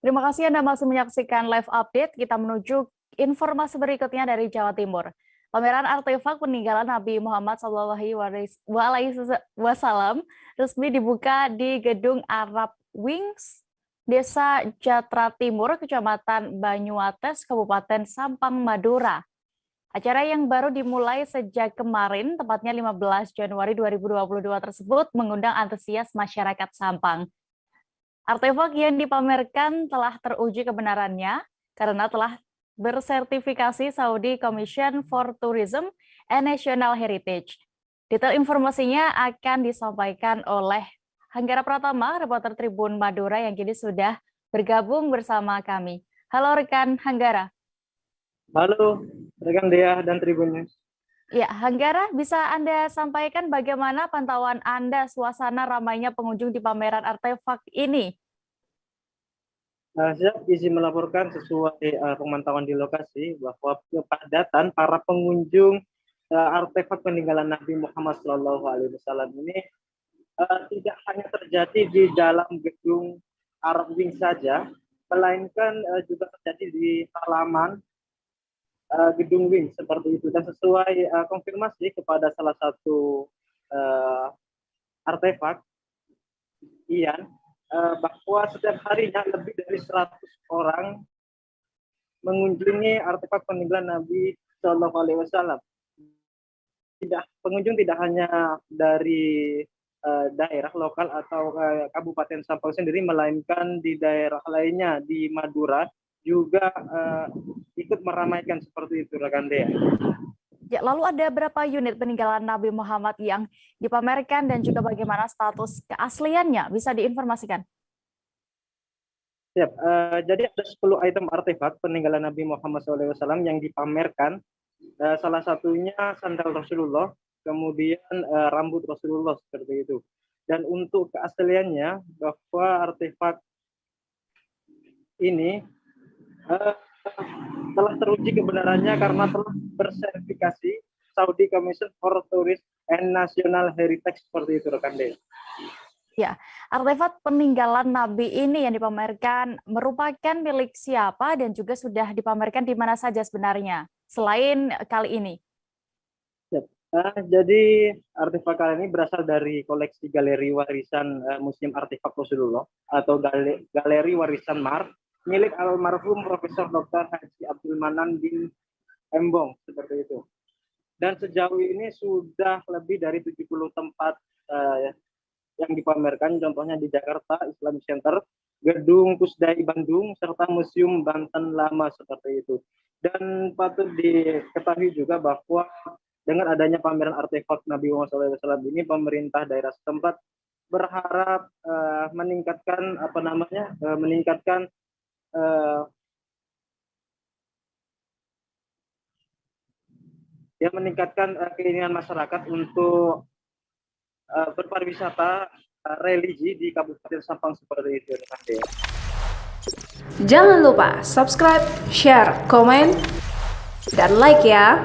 Terima kasih Anda masih menyaksikan live update. Kita menuju informasi berikutnya dari Jawa Timur. Pameran artefak peninggalan Nabi Muhammad SAW resmi dibuka di Gedung Arab Wings, Desa Jatra Timur, Kecamatan Banyuates, Kabupaten Sampang, Madura. Acara yang baru dimulai sejak kemarin, tepatnya 15 Januari 2022 tersebut mengundang antusias masyarakat Sampang. Artefak yang dipamerkan telah teruji kebenarannya karena telah bersertifikasi Saudi Commission for Tourism and National Heritage. Detail informasinya akan disampaikan oleh Hanggara Pratama, reporter Tribun Madura yang kini sudah bergabung bersama kami. Halo rekan Hanggara. Halo rekan Dea dan Tribunnya. Ya, Hanggara, bisa Anda sampaikan bagaimana pantauan Anda suasana ramainya pengunjung di pameran artefak ini? Saya izin melaporkan sesuai pemantauan di lokasi bahwa kepadatan para pengunjung artefak peninggalan Nabi Muhammad SAW ini tidak hanya terjadi di dalam gedung Arab Wing saja, melainkan juga terjadi di halaman gedung Wing seperti itu. Dan sesuai konfirmasi kepada salah satu artefak, Ian, bahwa setiap harinya lebih dari 100 orang mengunjungi artefak peninggalan Nabi Shallallahu Alaihi Wasallam. Pengunjung tidak hanya dari daerah lokal atau Kabupaten Sampang sendiri, melainkan di daerah lainnya di Madura juga ikut meramaikan seperti itu, rekan Dea. Ya, lalu ada berapa unit peninggalan Nabi Muhammad yang dipamerkan dan juga bagaimana status keasliannya? Bisa diinformasikan? Siap. Jadi ada 10 item artefak peninggalan Nabi Muhammad SAW yang dipamerkan. Salah satunya sandal Rasulullah, kemudian rambut Rasulullah seperti itu. Dan untuk keasliannya bahwa artefak ini telah teruji kebenarannya karena telah bersertifikasi Saudi Commission for Tourism and National Heritage seperti itu, rekan Dea. Ya, artefak peninggalan Nabi ini yang dipamerkan merupakan milik siapa dan juga sudah dipamerkan di mana saja sebenarnya selain kali ini? Jadi artefak kali ini berasal dari koleksi Galeri Warisan Museum Artefak Rasulullah atau Galeri Warisan Mar milik almarhum Profesor Dr. Haji Abdul Manan bin Embong seperti itu. Dan sejauh ini sudah lebih dari 70 tempat yang dipamerkan, contohnya di Jakarta Islamic Center, Gedung Pusdai Bandung, serta Museum Banten Lama seperti itu. Dan patut diketahui juga bahwa dengan adanya pameran artefak Nabi Muhammad SAW ini, pemerintah daerah setempat berharap meningkatkan keinginan masyarakat untuk berpariwisata religi di Kabupaten Sampang seperti itu. Jangan lupa subscribe, share, komen, dan like ya.